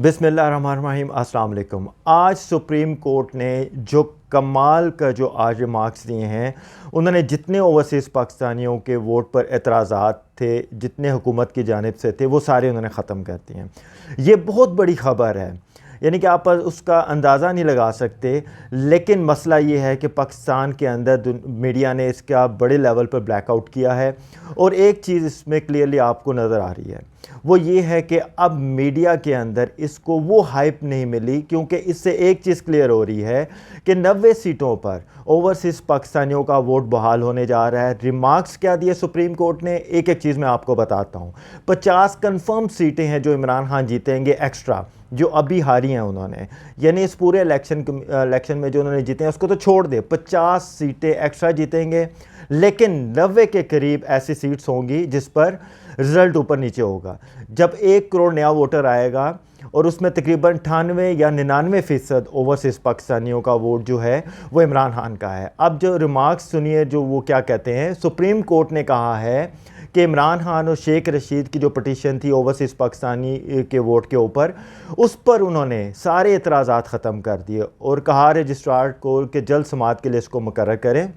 बिस्मिल्लाहिर्रहमानिर्रहीम, अस्सलाम वालेकुम। आज सुप्रीम कोर्ट ने जो कमाल का जो आज रिमार्क्स दिए हैं, उन्होंने जितने ओवरसीज़ पाकिस्तानियों के वोट पर एतराज़ात थे, जितने हुकूमत की जानिब से थे, वो सारे उन्होंने ख़त्म कर दिए हैं। ये बहुत बड़ी ख़बर है, यानी कि आप उसका अंदाज़ा नहीं लगा सकते। लेकिन मसला ये है कि पाकिस्तान के अंदर मीडिया ने इसका बड़े लेवल पर ब्लैकआउट किया है। और एक चीज़ इसमें क्लियरली आपको नज़र आ रही है, वो ये है कि अब मीडिया के अंदर इसको वो हाइप नहीं मिली, क्योंकि इससे एक चीज़ क्लियर हो रही है कि 90 सीटों पर ओवरसीज़ पाकिस्तानियों का वोट बहाल होने जा रहा है। रिमार्क्स क्या दिए सुप्रीम कोर्ट ने, एक एक चीज़ मैं आपको बताता हूँ। 50 कन्फर्म सीटें हैं जो इमरान खान जीतेंगे एक्स्ट्रा, जो अभी हारी हैं उन्होंने, यानी इस पूरे इलेक्शन में जो उन्होंने जीते हैं उसको तो छोड़ दे, 50 सीटें एक्स्ट्रा जीतेंगे। लेकिन 90 के करीब ऐसी सीट्स होंगी जिस पर रिज़ल्ट ऊपर नीचे होगा। जब 1 करोड़ नया वोटर आएगा और उसमें तकरीबन 98 या 99% ओवरसीज़ पाकिस्तानियों का वोट जो है वो इमरान खान का है। अब जो रिमार्क्स सुनिए, जो वो क्या कहते हैं। सुप्रीम कोर्ट ने कहा है कि इमरान खान और शेख रशीद की जो पटिशन थी ओवरसीज़ पाकिस्तानी के वोट के ऊपर, उस पर उन्होंने सारे एतराज़ात ख़त्म कर दिए और कहा रजिस्ट्रार को कि जल्द समाअत के लिए इसको मुकर्रर करें,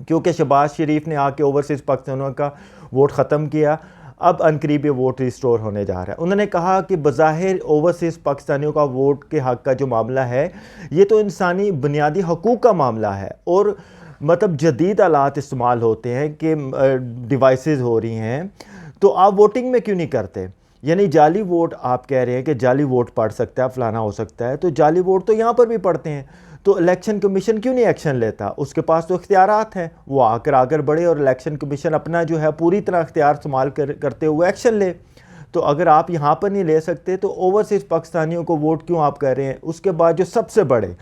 क्योंकि शहबाज शरीफ ने आके ओवरसीज़ पाकिस्तानियों का वोट ख़त्म किया। अब अनकरीब ये वोट रिस्टोर होने जा रहा है। उन्होंने कहा कि बज़ाहिर ओवरसीज़ पाकिस्तानियों का वोट के हक़ का जो मामला है, ये तो इंसानी बुनियादी हकूक़ का मामला है और मतलब जदीद आलात इस्तेमाल होते हैं कि डिवाइसेस हो रही हैं, तो आप वोटिंग में क्यों नहीं करते। यानी जाली वोट आप कह रहे हैं कि जाली वोट पड़ सकता है, फलाना हो सकता है, तो जाली वोट तो यहाँ पर भी पड़ते हैं। तो इलेक्शन कमीशन क्यों नहीं एक्शन लेता, उसके पास तो इख्तियारात हैं, वो आकर बढ़े और इलेक्शन कमीशन अपना जो है पूरी तरह इख्तियार इस्तेमाल करते हुए एक्शन ले। तो अगर आप यहाँ पर नहीं ले सकते तो ओवरसीज़ पाकिस्तानियों को वोट क्यों आप कर रहे हैं। उसके बाद जो सबसे बड़े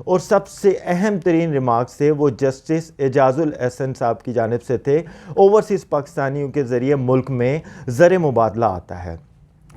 और सबसे अहम तरीन रिमार्क्स थे वो जस्टिस एजाजुल एहसन साहब की जानिब से थे। ओवरसीज़ पाकिस्तानियों के ज़रिए मुल्क में ज़र मुबादला आता है।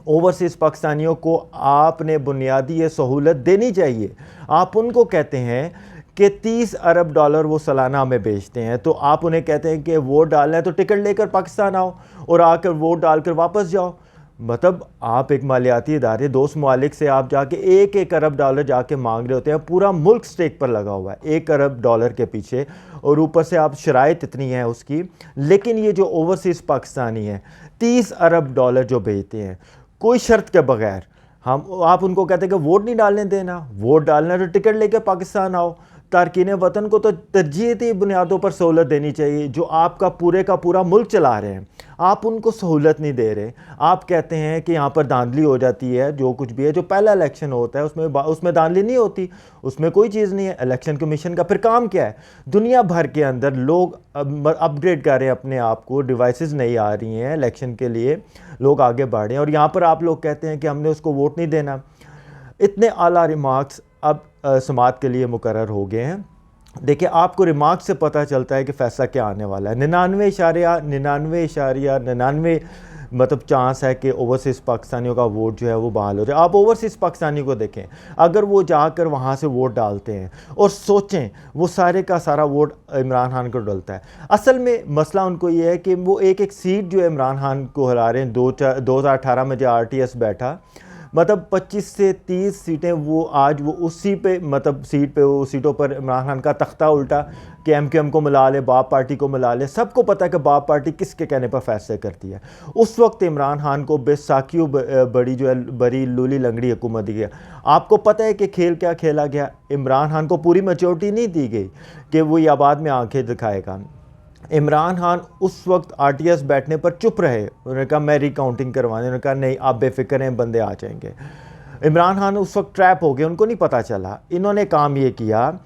ओवरसीज़ पाकिस्तानियों को आपने बुनियादी ये सहूलत देनी चाहिए। आप उनको कहते हैं कि 30 अरब डॉलर वो सालाना में बेचते हैं, तो आप उन्हें कहते हैं कि वोट डालना है तो टिकट लेकर पाकिस्तान आओ और आकर वोट डालकर वापस जाओ। मतलब आप एक मालियाती इदारे, दोस्त ममालिक से आप जाके 1-1 अरब डॉलर जाके मांग रहे होते हैं। पूरा मुल्क स्टेक पर लगा हुआ है 1 अरब डॉलर के पीछे, और ऊपर से आप शराइत इतनी है उसकी। लेकिन ये जो ओवरसीज़ पाकिस्तानी हैं 30 अरब डॉलर जो भेजते हैं कोई शर्त के बगैर, आप उनको कहते हैं कि वोट नहीं डालने देना, वोट डालना तो टिकट लेकर पाकिस्तान आओ। तारकीन वतन को तो तरजीहती बुनियादों पर सहूलत देनी चाहिए, जो आपका पूरे का पूरा मुल्क चला रहे हैं। आप उनको सहूलत नहीं दे रहे। आप कहते हैं कि यहाँ पर धांधली हो जाती है, जो कुछ भी है, जो पहला इलेक्शन होता है उसमें धांधली नहीं होती, उसमें कोई चीज़ नहीं है। इलेक्शन कमीशन का फिर काम क्या है। दुनिया भर के अंदर लोग अपग्रेड कर रहे हैं अपने आप को, डिवाइसेस नहीं आ रही हैं इलेक्शन के लिए, लोग आगे बढ़ रहे हैं, और यहाँ पर आप लोग कहते हैं कि हमने उसको वोट नहीं देना। इतने आला रिमार्क्स अब समाअत के लिए मुकर्रर हो गए हैं। देखिए, आपको रिमार्क से पता चलता है कि फ़ैसला क्या आने वाला है। 99.99 मतलब चांस है कि ओवरसीज़ पाकिस्तानियों का वोट जो है वो बहाल हो जाए। आप ओवरसीज़ पाकिस्तानियों को देखें, अगर वो जाकर वहाँ से वोट डालते हैं और सोचें, वो सारे का सारा वोट इमरान खान को डलता है। असल में मसला उनको ये है कि वो एक एक सीट जो है इमरान खान को हरा रहे हैं। 2018 में जो RTS बैठा, मतलब 25 से 30 सीटें वो आज वो उसी पे, मतलब सीटों पर इमरान खान का तख्ता उल्टा कि MQM को मिला ले, बाप पार्टी को मिला ले। सबको पता है कि बाप पार्टी किसके कहने पर फैसले करती है। उस वक्त इमरान खान को बेसाखियों बड़ी जो है बड़ी लूली लंगड़ी हुकूमत दी गई। आपको पता है कि खेल क्या खेला गया। इमरान खान को पूरी मैच्योरिटी नहीं दी गई कि वो ये बाद में आंखें दिखाएगा। इमरान खान उस वक्त RTS बैठने पर चुप रहे। उन्होंने कहा मैं रिकाउंटिंग करवाने, उन्होंने कहा नहीं आप बेफिक्र हैं, बंदे आ जाएंगे। इमरान खान उस वक्त ट्रैप हो गए, उनको नहीं पता चला। इन्होंने काम ये किया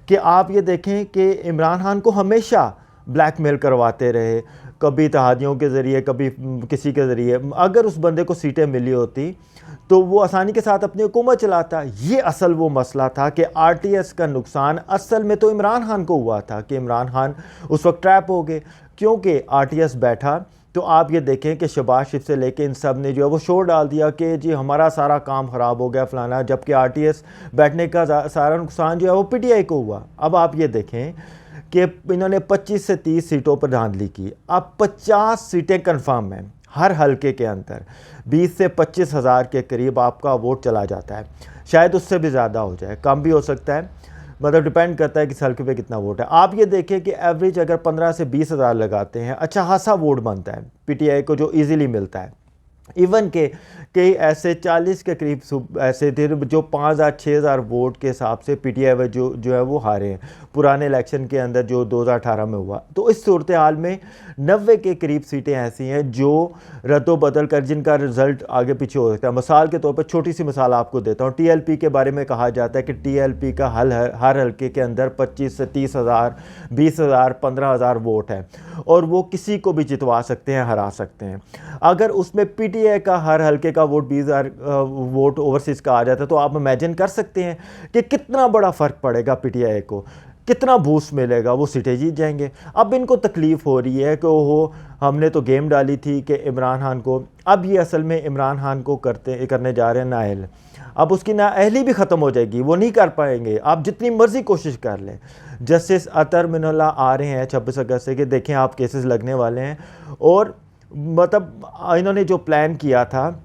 कि आप ये देखें कि इमरान खान को हमेशा ब्लैकमेल करवाते रहे, कभी इत्तेहादियों के ज़रिए, कभी किसी के ज़रिए। अगर उस बंदे को सीटें मिली होती तो वो आसानी के साथ अपनी हुकूमत चलाता। ये असल वो मसला था कि RTS का नुकसान असल में तो इमरान खान को हुआ था कि इमरान खान उस वक्त ट्रैप हो गए, क्योंकि RTS बैठा। तो आप ये देखें कि शहबाज शरीफ से लेके इन सब ने जो है वो शोर डाल दिया कि जी हमारा सारा काम ख़राब हो गया फलाना, जबकि RTS बैठने का सारा नुकसान जो है वो PTI को हुआ। अब आप ये देखें कि इन्होंने 25 से 30 सीटों पर धांधली की। अब 50 सीटें कन्फर्म हैं, हर हलके के अंदर 20 से 25 हज़ार के करीब आपका वोट चला जाता है। शायद उससे भी ज़्यादा हो जाए, कम भी हो सकता है, मतलब डिपेंड करता है कि इस हल्के पे कितना वोट है। आप ये देखें कि एवरेज अगर 15 से 20 हज़ार लगाते हैं, अच्छा खासा वोट बनता है पीटीआई को, जो इजीली मिलता है। इवन के कई ऐसे 40 के करीब ऐसे थे जो 5,000 6,000 वोट के हिसाब से पीटीआई जो है वो हारे हैं पुराने इलेक्शन के अंदर जो 2018 में हुआ। तो इस सूरत हाल में 90 के करीब सीटें ऐसी हैं जो रद्दो बदल कर जिनका रिजल्ट आगे पीछे हो सकता है। मिसाल के तौर पर छोटी सी मिसाल आपको देता हूँ, टीएलपी के बारे में कहा जाता है कि टीएलपी का हर हल्के के अंदर 25 से 30 हज़ार 20 हज़ार 15 हज़ार वोट है और वो किसी को भी जितवा सकते हैं, हरा सकते हैं। अगर उसमें पीटीआई का हर हल्के का वोट 20,000 वोट ओवरसीज़ का आ जाता है तो आप इमेजिन कर सकते हैं कि कितना बड़ा फ़र्क पड़ेगा पीटीआई को, कितना बूस्ट मिलेगा, वो सीटें जीत जाएंगे। अब इनको तकलीफ़ हो रही है कि ओहो हमने तो गेम डाली थी कि इमरान खान को, अब ये असल में इमरान खान को करने जा रहे हैं नाअहल। अब उसकी नाअहली भी ख़त्म हो जाएगी, वो नहीं कर पाएंगे, आप जितनी मर्ज़ी कोशिश कर लें। जस्टिस अतर मिनल्ला आ रहे हैं 26 अगस्त से कि देखें आप केसेस लगने वाले हैं, और मतलब इन्होंने जो प्लान किया था,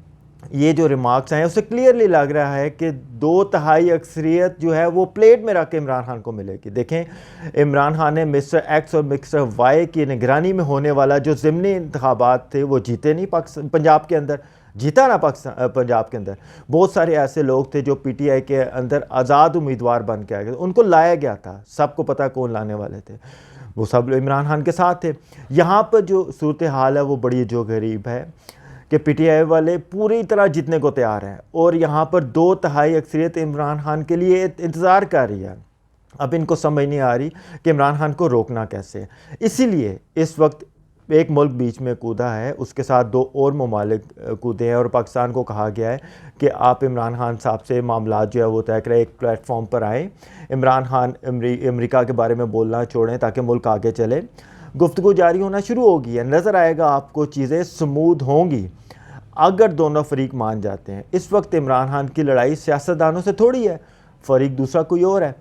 ये जो रिमार्क्स हैं उससे क्लियरली लग रहा है कि 2/3 अक्सरियत जो है वो प्लेट में रख के इमरान खान को मिलेगी। देखें इमरान खान ने मिस्टर एक्स और मिस्टर वाई की निगरानी में होने वाला जो ज़िमनी इंतखाबात थे वो जीते नहीं, पंजाब के अंदर जीता ना पंजाब के अंदर। बहुत सारे ऐसे लोग थे जो पीटीआई के अंदर आज़ाद उम्मीदवार बन के आ गए, उनको लाया गया था, सबको पता कौन लाने वाले थे, वो सब इमरान खान के साथ थे। यहाँ पर जो सूरत हाल है वो बड़ी जो गरीब है कि पीटीआई वाले पूरी तरह जीतने को तैयार हैं और यहाँ पर 2/3 अक्सरियत इमरान खान के लिए इंतज़ार कर रही है। अब इनको समझ नहीं आ रही कि इमरान खान को रोकना कैसे। इसीलिए इस वक्त एक मुल्क बीच में कूदा है, उसके साथ 2 और ममालिक कूदे हैं और पाकिस्तान को कहा गया है कि आप इमरान खान साहब से मामला जो है वो तय करें, एक प्लेटफॉर्म पर आएँ, इमरान खान अमेरिका के बारे में बोलना छोड़ें ताकि मुल्क आगे चले। गुफ्तगू जारी होना शुरू होगी है, नज़र आएगा आपको चीज़ें स्मूथ होंगी अगर दोनों फरीक मान जाते हैं। इस वक्त इमरान खान की लड़ाई सियासतदानों से थोड़ी है, फरीक दूसरा कोई और है,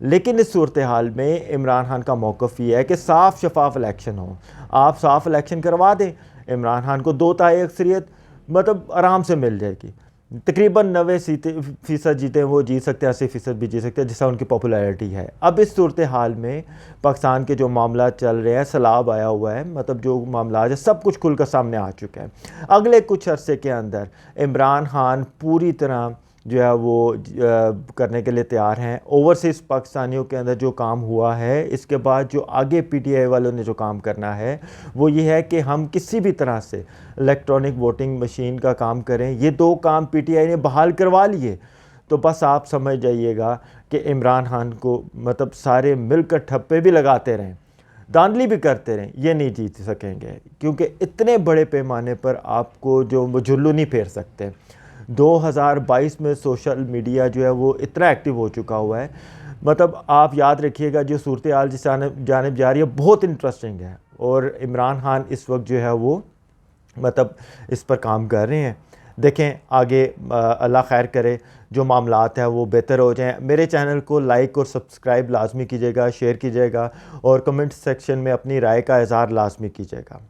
लेकिन इस सूरत हाल में इमरान खान का मौक़िफ़ ये है कि साफ़ शफाफ इलेक्शन हो, आप साफ़ इलेक्शन करवा दें, इमरान खान को 2/3 अक्सरियत मतलब आराम से मिल जाएगी। तकरीबन 90% जीते वो जीत सकते हैं, 80% भी जीत सकते हैं, जिससे उनकी पॉपुलैरिटी है। अब इस सूरत हाल में पाकिस्तान के जो मामला चल रहे हैं, सैलाब आया हुआ है, मतलब जो मामला है सब कुछ खुलकर सामने आ चुका है। अगले कुछ अरसे के अंदर इमरान खान पूरी तरह जो है वो करने के लिए तैयार हैं। ओवरसीज़ पाकिस्तानियों के अंदर जो काम हुआ है, इसके बाद जो आगे पीटीआई वालों ने जो काम करना है वो ये है कि हम किसी भी तरह से इलेक्ट्रॉनिक वोटिंग मशीन का काम करें। ये 2 काम पीटीआई ने बहाल करवा लिए, तो बस आप समझ जाइएगा कि इमरान खान को मतलब सारे मिलकर ठप्पे भी लगाते रहें, धांधली भी करते रहें, ये नहीं जीत सकेंगे, क्योंकि इतने बड़े पैमाने पर आपको जो जुल्लू नहीं फेर सकते। 2022 में सोशल मीडिया जो है वो इतना एक्टिव हो चुका हुआ है, मतलब आप याद रखिएगा जो सूरत हाल जिस जानिब जा रही है बहुत इंटरेस्टिंग है, और इमरान खान इस वक्त जो है वो मतलब इस पर काम कर रहे हैं। देखें आगे अल्लाह खैर करे, जो मामलात हैं वो बेहतर हो जाएं। मेरे चैनल को लाइक और सब्सक्राइब लाजमी कीजिएगा, शेयर कीजिएगा और कमेंट सेक्शन में अपनी राय का इज़हार लाजमी कीजिएगा।